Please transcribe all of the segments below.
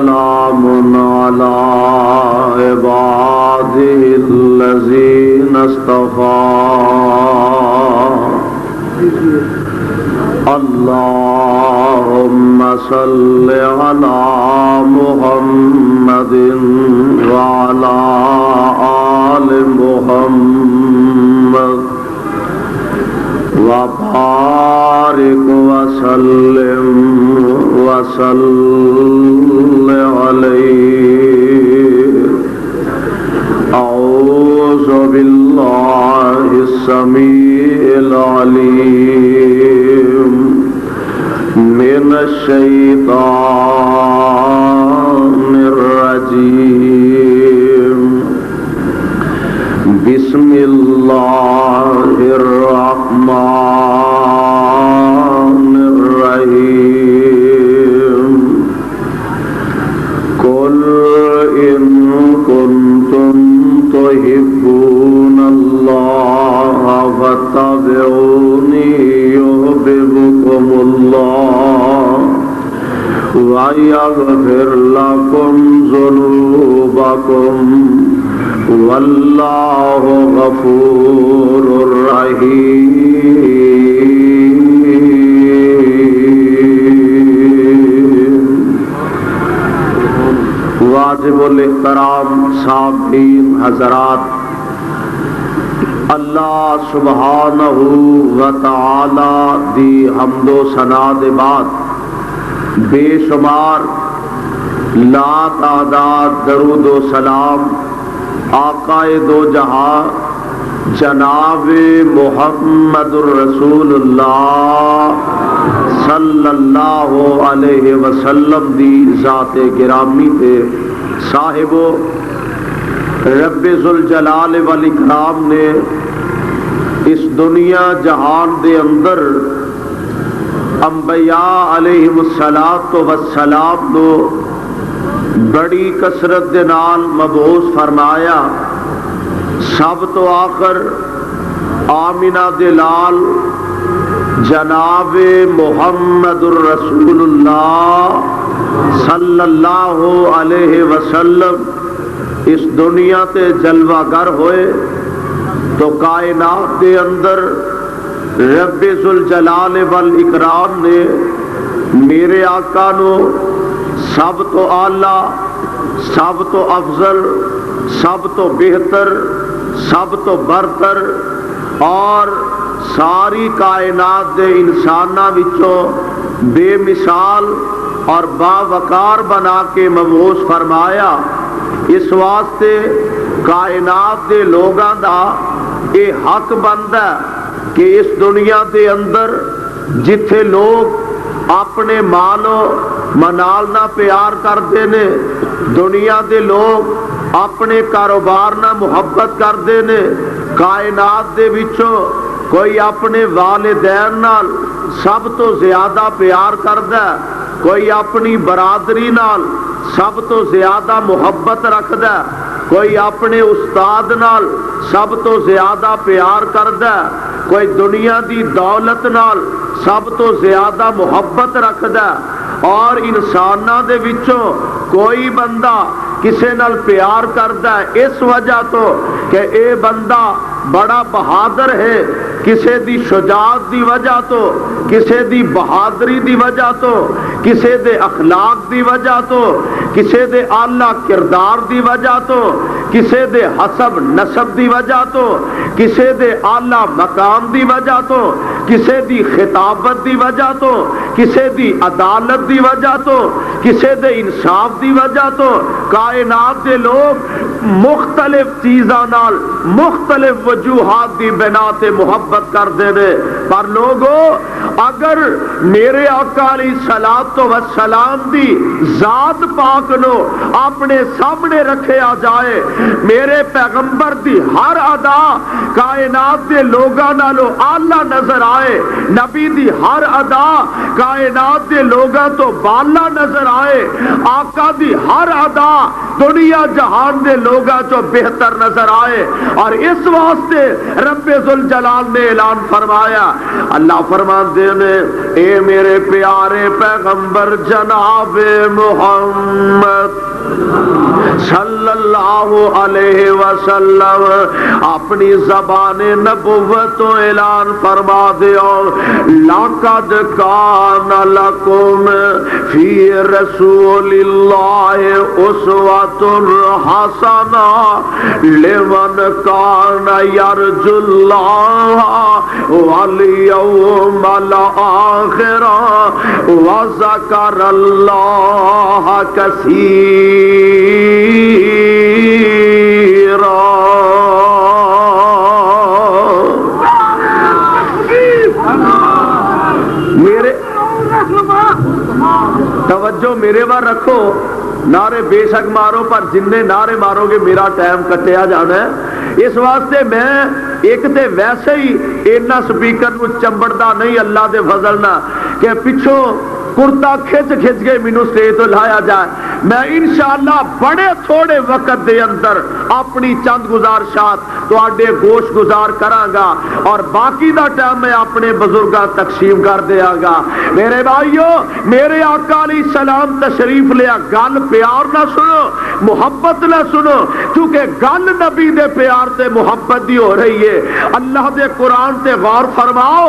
وسلام على عباده الذين اصطفى اللهم صل على محمد وعلى آل محمد وبارك وسلم عليه. أعوذ بالله السميع العليم من الشيطان الرجيم. بسم الله الرحمن الرحيم. قل إن كنتم تحبون الله فاتبعوني يحببكم الله ويغفر لكم ذنوبكم واللہ غفور رحیم. واجب الاحترام سامعین حضرات، اللہ سبحانہ و تعالی دی حمد و ثنا دے بعد بے شمار لا تعداد درود و سلام آقا دو جہاں جناب محمد الرسول اللہ صلی اللہ علیہ وسلم دی ذات گرامی تے صاحب رب ذوالجلال والاکرام نے اس دنیا جہان دے اندر انبیاء علیہم السلام کو بڑی کثرت دے نال مبعوث فرمایا. سب تو آخر آمنہ دے لال جناب محمد الرسول اللہ صلی اللہ علیہ وسلم اس دنیا تے جلوہ گر ہوئے تو کائنات دے اندر رب ذوالجلال والاکرام نے میرے آقا نو سب تو اعلیٰ، سب تو افضل، سب تو بہتر، سب تو برتر اور ساری کائنات دے انساناں وچوں بے مثال اور باوقار بنا کے مبعوث فرمایا. اس واسطے کائنات دے لوگاں دا یہ حق بندا ہے کہ اس دنیا دے اندر جتھے لوگ اپنے مالو منال نہ پیار کرتے نے، دنیا دے لوگ اپنے کاروبار نہ محبت کرتے نے، کائنات دے وچوں کوئی اپنے والدین نال سب تو زیادہ پیار کردا ہے، کوئی اپنی برادری نال سب تو زیادہ محبت رکھدا ہے، کوئی اپنے استاد نال سب تو زیادہ پیار کردا ہے، کوئی دنیا دی دولت نال سب تو زیادہ محبت رکھدا ہے، اور انساناں دے وچوں کوئی بندہ کسے نال پیار کردا ہے اس وجہ تو کہ اے بندہ بڑا بہادر ہے، کسے دی شجاعت دی وجہ تو، کسے دی بہادری دی وجہ تو، کسے دے اخلاق دی وجہ تو، کسے دے اعلیٰ کردار دی وجہ تو، کسے دے حسب نسب دی وجہ تو، کسے دے اعلیٰ مقام دی وجہ تو، کسے دی خطابت دی وجہ تو، کسے دی عدالت دی وجہ تو، کسے دے انصاف دی وجہ تو کائنات دے لوگ مختلف چیزاں نال مختلف وجوہات دی بنا تے محبت کر دے دے. پر لوگوں اگر میرے آقا علیہ الصلوۃ والسلام دی ذات پاک نو اپنے سامنے رکھیا جائے، میرے پیغمبر دی ہر ادا کائنات دے لوگاں نالوں اعلیٰ نظر آئے، نبی دی ہر ادا کائنات دے لوگاں تو بالا نظر آئے، آقا دی ہر ادا دنیا جہان دے لوگاں چو بہتر نظر آئے، اور اس واسطے رب ذوالجلال نے اعلان فرمایا، اللہ فرماتے ہیں اے میرے پیارے پیغمبر جناب محمد صلی اللہ علیہ وسلم، اپنی زبان نبوت تو اعلان فرما دیو، لَقَدْ كَانَ لَكُمْ فِي رَسُولِ اللَّهِ أُسْوَةٌ حَسَنَةٌ لِمَنْ كَانَ يَرْجُو اللَّهَ وَالْيَوْمَ الْآخِرَ وَذَكَرَ اللَّهَ كَثِيرًا۔ میرے توجہ میرے بار رکھو، نعرے بے شک مارو، پر جننے نعرے مارو گے میرا ٹائم کٹیا جانا ہے، اس واسطے میں ایک تے ویسے ہی اینا سپیکر نو چمبڑدا نہیں اللہ دے فضل نہ کہ پچھوں کرتا کھچ کے مینوں سٹیج تو لایا جائے، میں انشاءاللہ بڑے تھوڑے وقت دے اندر اپنی چند گزارشات تواڈے گوش گزار کراں گا، اور باقی دا ٹائم میں اپنے بزرگاں تقسیم کر دیاں گا۔ میرے بھائیو، میرے آقا علیہ السلام تشریف لیا، گل پیار نہ سنو، محبت نہ سنو، کیونکہ گل نبی دے پیار تے محبت دی ہو رہی ہے۔ اللہ دے قرآن تے غور فرماؤ،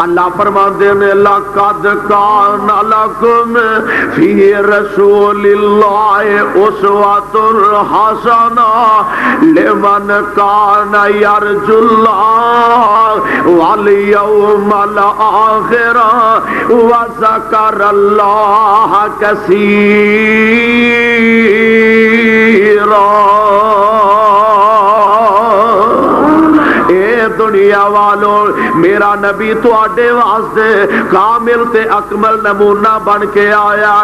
اللہ فرماندے نے لَقَدْ كَانَ لَكُمْ فِي رَسُولِ اللَّهِ أُسْوَةٌ حَسَنَةٌ لِمَنْ كَانَ يَرْجُو اللَّهَ وَالْيَوْمَ الْآخِرَ وَذَكَرَ اللَّهَ كَثِيرًا۔ دنیا والوں، میرا نبی تواڈے واسطے کامل تے اکمل نمونہ بن کے آیا،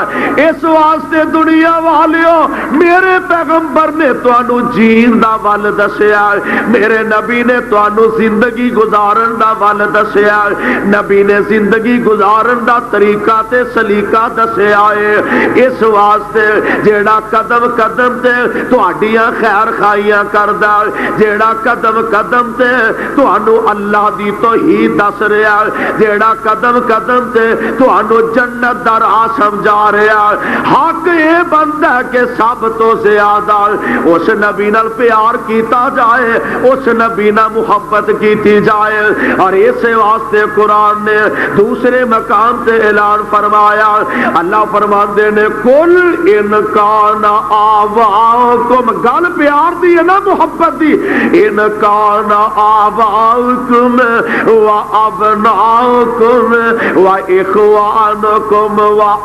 اس واسطے دنیا والیوں میرے پیغمبر نے تانوں جین دا ول دسیا، میرے نبی نے تانوں زندگی گزارن دا ول دسیا، نبی نے زندگی گزارن دا طریقہ تے سلیقہ دسیا ہے، اس واسطے جیڑا قدم قدم تے تہاڈیاں خیر خائیاں کردا، جیڑا قدم قدم تے تانوں اللہ دی توحید دس رہا، جیڑا قدم قدم تے تانوں جنت دا راہ سمجھا رہا، حق اے بندا ہے کہ سب تو زیادہ اس نبی نال پیار کیتا جائے، اس نبی نال محبت کیتی جائے، اور اس واسطے قرآن نے دوسرے مقام تے اعلان فرمایا، اللہ فرماندے نے کل ان کان آباؤکم، گل پیار دی ہے نا محبت دی، ان کان آباؤکم و ابناؤکم و اخوانکم و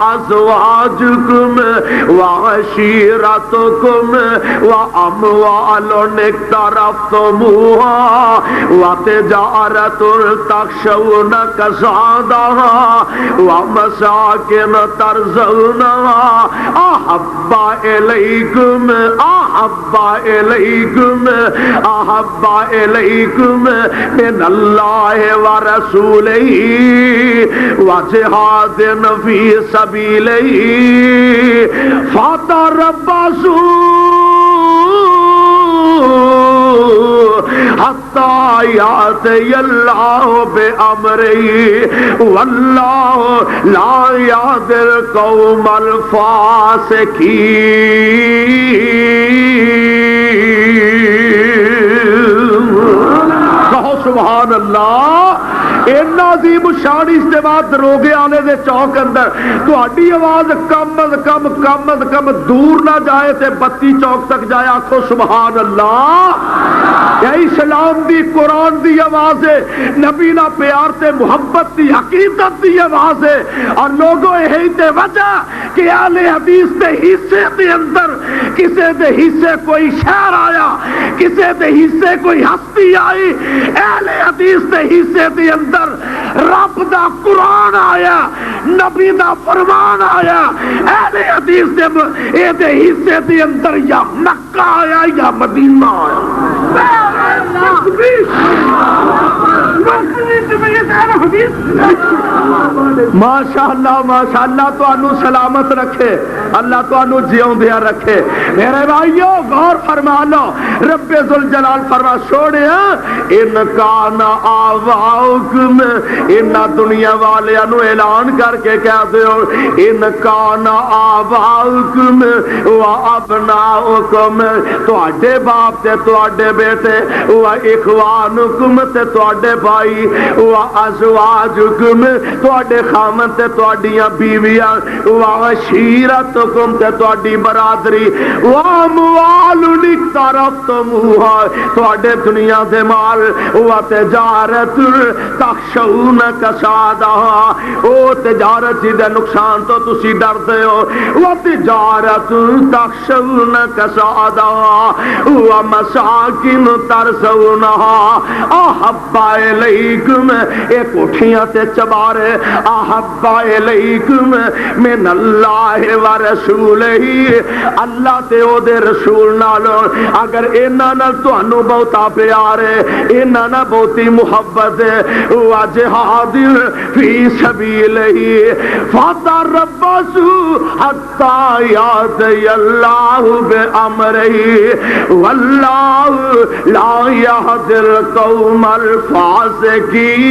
ازواجکم و عشیرتکم و اموال اقترفتموها و تجارت تخشون کسادها و مساکن ترضونها احب الیکم من اللہ و رسولہ و جہاد فی سبیلہ فتربصوا حتی یأتی اللہ بأمرہ واللہ لا یہدی القوم الفاسقین۔ کہو سبحان اللہ۔ اینا عظیم شان اجتماع دروگے آنے دے چوک اندر تہاڈی آواز کم از کم دور نہ جائے تے بتی چوک تک جائے، آکھو سبحان اللہ۔ یہ اسلام دی قرآن دی آواز ہے، نبی نہ پیار تے محبت دی حقیقت دی آواز ہے، اور لوگوں یہی تے وجہ کہ اہل حدیث دے حصے دے اندر کسے دے حصے کوئی شعر آیا، کسے دے حصے کوئی ہستی آئی، اہل حدیث دے حصے دے اندر رب دا قرآن آیا، نبی دا فرمان آیا، اہل حدیث دے حصے دے اندر یا مکہ آیا یا مدینہ آیا۔ ماشاءاللہ تانوں سلامت رکھے اللہ، تانوں جیوندیاں رکھے۔ میرے بھائیو غور فرما لو، رب ذوالجلال فرما چھوڑیا ان کان آباؤکم، ان دنیا والیاں نو اعلان کر کے کہہ دیو ان کان آباؤکم و ابناؤکم، تواڈے باپ تے تواڈے بیٹے، و اخوانکم تے تواڈے بھائی، و ازواجکم تواڈے خامن تے تواڈیاں بیویاں، و عشیرتکم تے تواڈی برادری، و اموال اقترفتموہا تواڈے دنیا دے مال، و تجارت تخشون کسادہا او تجارت دے نقصان تو تسی ڈردے ہو، و تجارت تخشون کسادہا و مساکن ترضونہا احب الیکم، اے کوٹھیاں تے چبارے احب الیکم من اللہ و رسولہ، اللہ تے او دے رسول نالوں اگر انہاں نال تانوں بہتا پیار ہے، انہاں نال بہتی محبت ہے، و جہاد فی سبیلہ فتربصوا حتی یأتی اللہ بامرہ واللہ لا یہدی القوم الفاسقین۔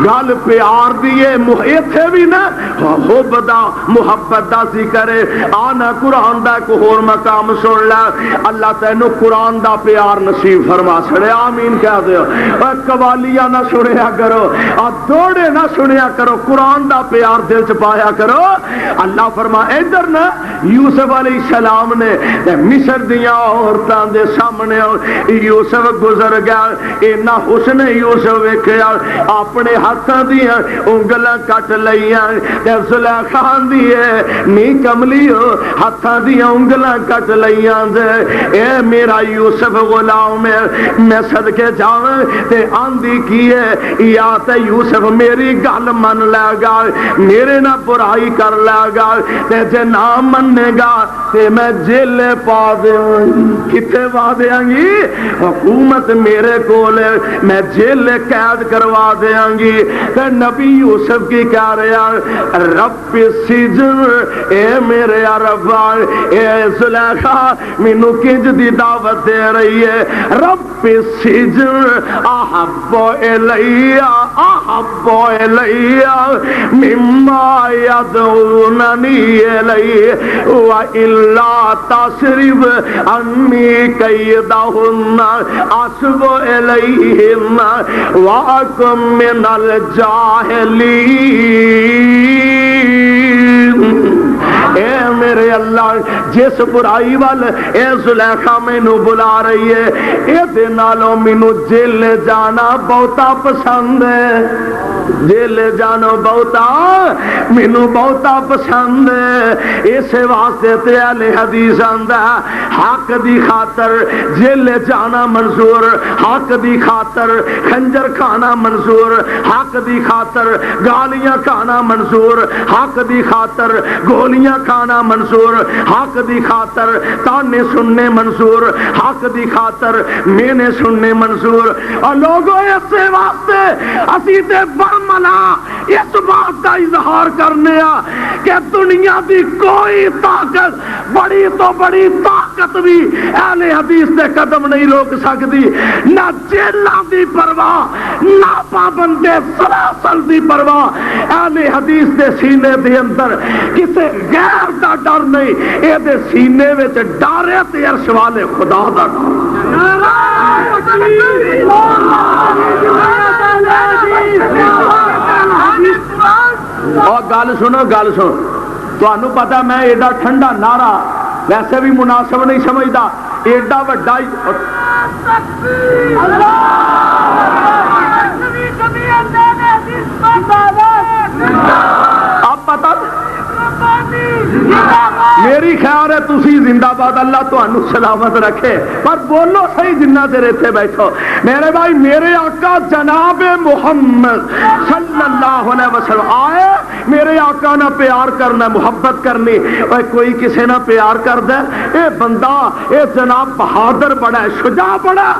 گل پیار دیے ایتھے بھی نا حب دا محبت دا ذکر ہے، آنا قرآن دا کو ہور مقام سن لے، اللہ تینو قرآن دا پیار نصیب فرما چھڑے، آمین کہہ دیو۔ قوالیاں نہ سنیا کرو، دوڑے نہ سنیا کرو، قرآن دا پیار دل چ پایا کرو۔ اللہ فرما ادھر نا یوسف علیہ السلام نے مصر دیاں عورتاں دے سامنے یوسف گزر گیا، اینا حسن یوسف ویکھیا، اپنے ہاتھاں دیاں انگلاں کٹ لئیاں، تے زلیخا دیے نی کملی ہو ہاتھاں دیاں انگلاں کٹ لئیاں دے، اے میرا یوسف غلام میں صدقے جاواں، تے آندی کیے یا تے یوسف میری گل من لے گا، میرے نہ برائی کر لے گا، تے جے نہ مننے گا تے میں جیل پا دیاں، کتے پا دیاں گی؟ حکومت میرے کولے، میں جیل قید کروا دیاں گی۔ تے نبی یوسف کی کہہ رہا رب سجن، اے میرے ربا، اے زلیخا مینو کنج دی دعوت دے رہی ہے، رب سجن احب الیہ احب الیہ مما یدعوننی الیہ والا تصرف انی کیدہن اصب الیہن واکم من الجاہلین۔ اے میرے اللہ جس برائی وال اے زلیخا مینو بلا رہی ہے، اے دے نالوں مینو جیل جانا بہتا پسند ہے، جیل جانا بہتا مینو بہتا پسند ہے۔ اس واسطے تے اہل حدیث آندا حق دی خاطر جیل جانا منظور، حق دی خاطر خنجر کھانا منظور، حق دی خاطر گالیاں کھانا منظور، حق دی خاطر گولیاں کھانا منظور، حق دی خاطر تانے سننے منظور، حق دی خاطر مینے سننے منظور۔ اور لوگوں اس واسطے اسی تے برملا اس بات کا اظہار کرنے کہ دنیا دی کوئی طاقت، بڑی تو بڑی طاقت بھی اہل حدیث دے قدم نہیں روک سکتی، نہ جیلاں دی پرواہ، نہ پابندے سلاسل دی پرواہ، اہل حدیث دے سینے دے اندر کسے غیر دا ڈر نہیں، اے دے سینے وچ ڈر ہے تے عرش والے خدا دا ڈر۔ اور گل سنو گل سن، تانوں پتہ میں ایڈا ٹھنڈا نعرہ ویسے بھی مناسب نہیں سمجھدا، ایڈا وڈا اب پتہ میری خیال ہے تسی زندہ باد، اللہ تانوں سلامت رکھے، پر بولو صحیح جنہ چر ایتھے بیٹھو میرے بھائی۔ میرے آقا جناب محمد صلی اللہ علیہ وسلم آئے، میرے آقا نہ پیار کرنا، محبت کرنی، اور کوئی کسی نہ پیار کردا اے بندہ، اے جناب بہادر بڑا ہے، شجاع بڑا،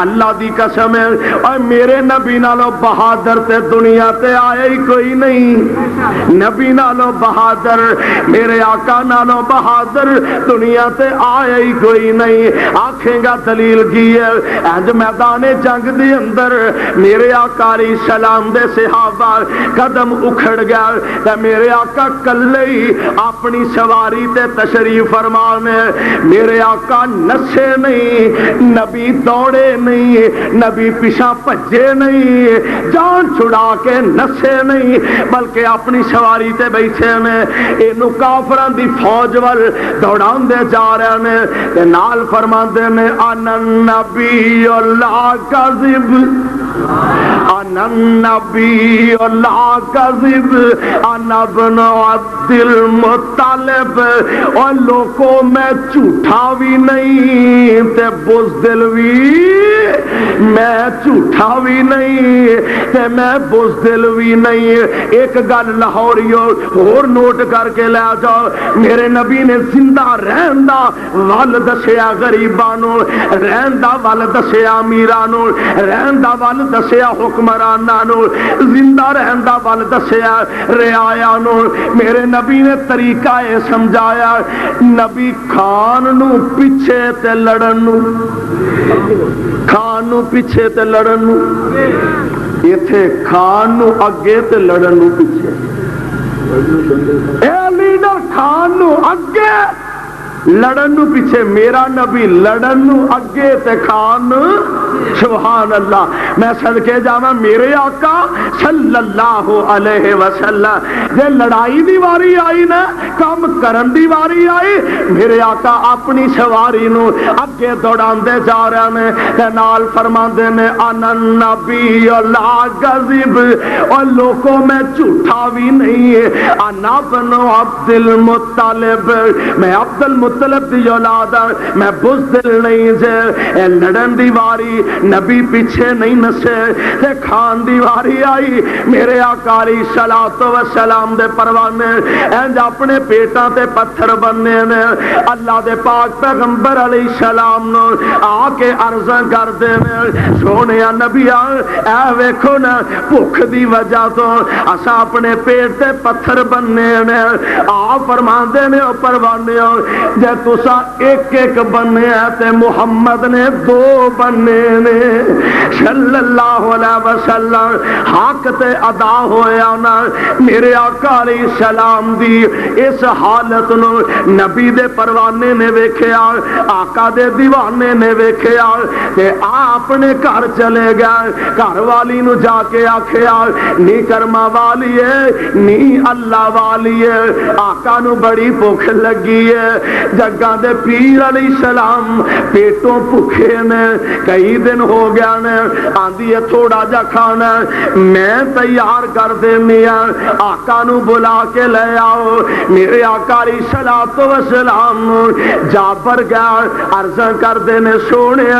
اللہ دی قسم ہے، اور میرے نبی نالوں بہادر تے دنیا تے آئے ہی کوئی نہیں، نبی نالوں بہادر، میرے آقا نالوں بہادر دنیا تے آئے ہی کوئی نہیں۔ آکھیں گا دلیل کی ہے؟ اج میدان جنگ دے اندر میرے آقا علیہ السلام دے صحابہ قدم اکھڑ گیا تے میرے آقا کلے ہی اپنی سواری تے تشریف فرمانے، میرے آقا نسے نہیں، نبی دوڑے نہیں، نبی پیچھے بھجے نہیں، جان چھڑا کے نسے نہیں، بلکہ اپنی سواری تے بیٹھے نے، اینو کافراں دی فوج ول دوڑاندے جا رہے نے تے نال فرماندے نے انا النبی لا کذب، انا النبی لا کذب، انا ابن عبد المطلب، اور لوگوں میں جھوٹا بھی نہیں تے بزدل بھی، میں جھوٹا بھی نہیں تے میں بزدل بھی نہیں۔ ایک گل لاہوریو اور نوٹ کر کے لے جاؤ، میرے نبی نے زندہ رہن دا ول دسیا غریباں نوں، رہن دا ول دسیا امیراں نوں، رہن دا ول دسیا حکمراناں نوں، زندہ رہن دا ول دسیا رعایا نوں۔ میرے نبی نے طریقہ اے سمجھایا، نبی کھان نو پیچھے تے لڑن نو، کھان نو پیچھے تے لڑن نو، ایتھے کھان نو اگے تے لڑن نو پیچھے، اے لیڈر کھان نو اگے لڑن نو پیچھے، میرا نبی لڑن نو اگے تے کھان، سبحان اللہ۔ میں صدقے جاواں میرے آقا صلی اللہ علیہ وسلم جے لڑائی دی واری آئی نا، کام کرن دی واری آئی، میرے آقا اپنی سواری نو اگے دوڑاندے جا رہے نے تے نال فرماندے نے انا النبی لا کذب، اور لوگوں میں جھوٹا بھی نہیں، انا ابن عبد المطلب، میں عبد المطلب دی اولاد، میں بزدل نہیں جے۔ لڑن دی واری نبی پیچھے نہیں نسے تے کھان دی واری آئی، میرے آقا علیہ الصلوۃ والسلام دے پروانے انج اپنے پیٹاں تے پتھر بننے نے، اللہ دے پاک پیغمبر علیہ السلام نو آ کے عرض کردے نے، سونیا نبی اے ویکھو نا، بھوک دی وجہ تو اساں اپنے پیٹ تے پتھر بننے نے، آ فرماندے نے او پروانیو جے تساں ایک ایک بننے تے محمد نے دو بننے نے صلی اللہ علیہ وسلم۔ حق تے ادا ہویا نا، میرے آقا علیہ السلام دی اس حالت نو نبی دے پروانے نے ویکھیا، آقا دے دیوانے نے ویکھیا تے اپنے گھر چلے گئے، گھر والی نو جا کے آکھیا نی کرما والی ہے نی اللہ والی ہے، آقا نو بڑی بھوک لگی ہے، جگہ دے پیر علیہ السلام پیٹوں بھوکے نے، کئی دن ہو گیا نے، آندی ہے تھوڑا جا کھانا میں تیار کر دینی ہاں، آقا نو بلا کے لے آؤ۔ میرے آقا علیہ الصلوۃ والسلام جابر گیا، عرض کر دینے سونے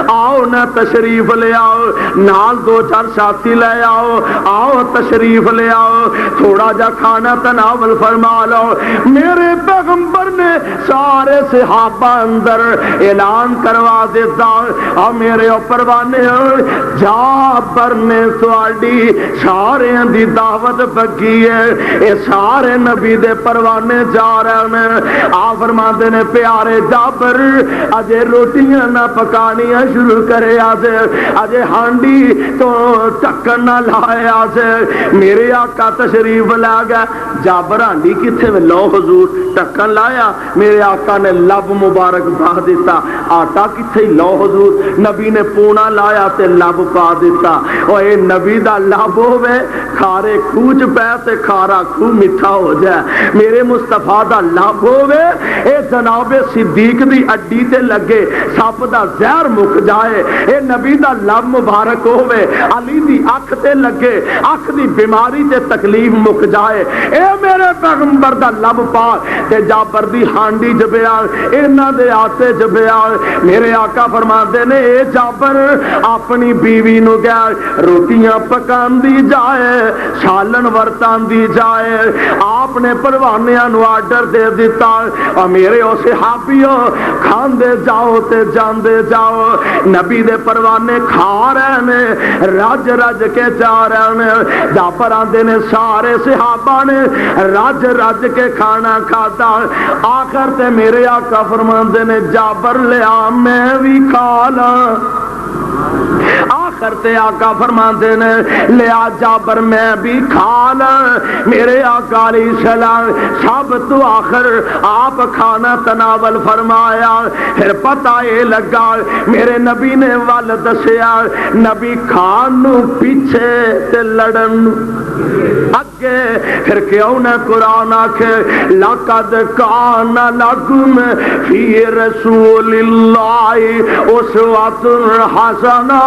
آؤ نہ تشریف لے آؤ، نال دو چار ساتھی لے آؤ، آؤ تشریف لے آؤ، تھوڑا جا کھانا تناول فرما لو۔ میرے پیغمبر نے سارے صحابہ اندر اعلان کروا دیتا، اور میرے پروانے جابر نے تواڈی سارے دی دعوت بکی ہے، اے سارے نبی دے پروانے جا رہے ہیں۔ آ فرماندے نے پیارے جابر اجے روٹیاں نہ پکانیاں شروع کرے آجے، اجے ہانڈی تو ٹکن نہ لائے آجے۔ میرے آقا تشریف لا گیا، جابر ہانڈی کتھے میں لو حضور، ٹکن لایا، میرے آقا نے لب مبارک باہ دیتا، آٹا کتھے لو حضور، نبی نبی نے پونا لایا تے لب پا دیتا. او اے نبی دا لب ہوے کھارے کھوچ پے تے کھارا کھو میٹھا ہو جائے. میرے مصطفیٰ دا لب ہوے اے جناب صدیق دی اڈی تے لگے سپ دا زہر مک جائے. اے نبی دا لب مبارک ہوے علی دی اکھ تے لگے اکھ دی بیماری تے تکلیف مک جائے. اے میرے پیغمبر دا لب پاک تے جابر دی ہانڈی جبیا انہاں دے آتے جبیا. میرے آقا فرماندے نے اے جابر اپنی بیوی نو گیا روٹیاں پکان دی جائے سالن ورتان دی جائے. آپ نے پروانیاں نو آرڈر دے دیتا اور میرے او صحابیوں کھاندے جاؤ تے جاندے جاؤ. نبی دے پروانے کھا رہے نے رج رج کے جا رہے نے. جابر آندے نے سارے صحابہ نے رج رج کے کھانا کھاتا. آخر تے میرے آقا فرماندے نے جابر لیا میں بھی کھا لاں. آخر تے آقا فرماندے نے لیا جابر میں بھی کھا لاں. میرے آقا علیہ السلام سب تو آخر آپ کھانا تناول فرمایا. پھر پتہ یہ لگا میرے نبی نے ول دسیا نبی کھان نو پیچھے تے لڑن اگے. پھر کیوں نہ قرآن آکھے لقد کان لکم فی رسول اللہ اسوۃ حسنہ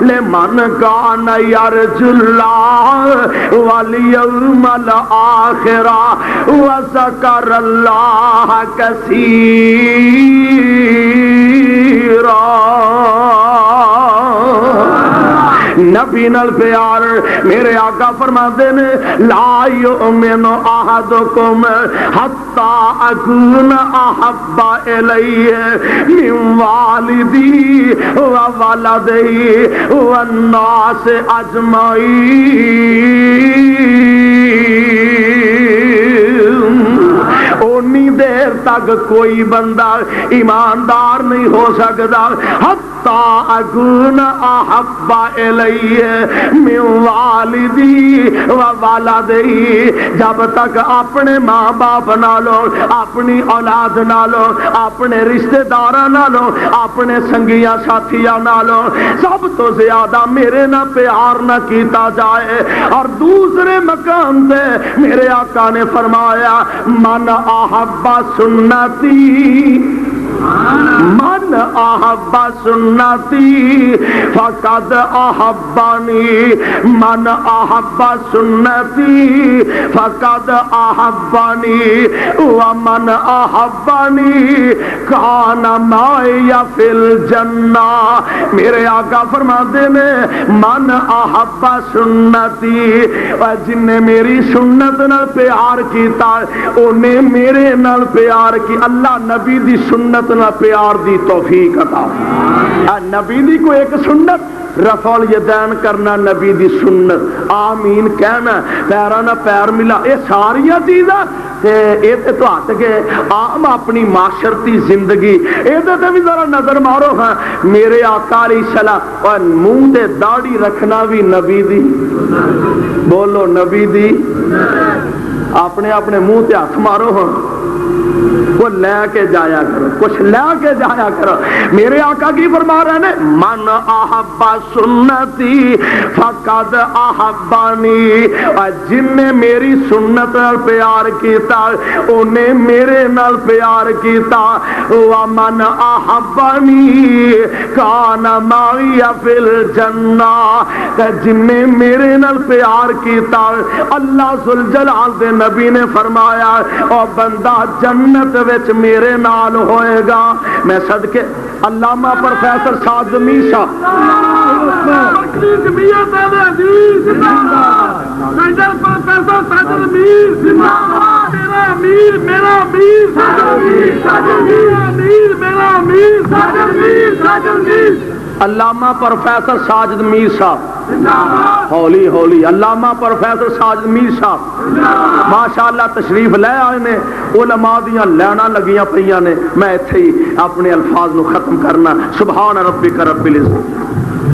لمن کان یرجو اللہ والیوم الآخر وذکر اللہ کثیرا. نبی نال پیار میرے آقا فرماندے نے لا یؤمن احدکم حتی اکون احب الیہ من والدی و ولدی والناس اجمعین. اونی دیر تک کوئی بندہ ایماندار نہیں ہو سکتا حتی اکون احب الیہ من والدی و والدی. جب تک اپنے ماں باپ نالوں اپنی اولاد نالوں اپنے رشتہ داراں نالوں اپنے سنگیاں ساتھیاں نالوں سب تو زیادہ میرے نہ پیار نہ کیتا جائے. اور دوسرے مقام پہ میرے آقا نے فرمایا من احب سنتی من احب سنتی فقد احبانی من احب سنتی فقد احبانی ومن احبانی کان معی فی الجنہ. میرے آقا فرماتے ہیں من احب سنتی جن نے میری سنت نال پیار کیتا انہیں میرے نال پیار کی. اللہ نبی دی سنت نہ پیار دی توفیق عطا. نبی دی کو ایک سنت رفع الیدین کرنا نبی دی سنت آمین کہنا پیرا نہ پیر ملا یہ ساری چیزاں تو ہٹ کے عام اپنی معاشرتی زندگی یہ بھی ذرا نظر مارو. ہاں میرے آقا علیہ السلام اور منہ تے داڑھی رکھنا بھی نبی دی. بولو نبی دی. اپنے اپنے منہ تے ہاتھ مارو. ہاں وہ لے کے جایا کرو کچھ لے کے جایا کرو. میرے آقا کی فرما رہے ہیں من احب سنتی فقد احبانی. جن نے میری سنت نال پیار کیتا انہیں میرے نال پیار کیتا. ومن احبانی کان معی فی الجنہ. جن نے میرے نال پیار کیتا اللہ ذوالجلال دے نبی نے فرمایا او بندہ جنت وچ میرے نال ہوئے گا. میں صدقے علامہ پروفیسر سعد میر صاحب علامہ پروفیسر ساجد میر صاحب ہولی ہولی علامہ پروفیسر ساجد میر صاحب ماشاءاللہ تشریف لے آئے نے. علماء دیاں لینا لگیاں پئیاں نے. میں ایتھے ہی اپنے الفاظ نو ختم کرنا. سبحان ربک رب العزت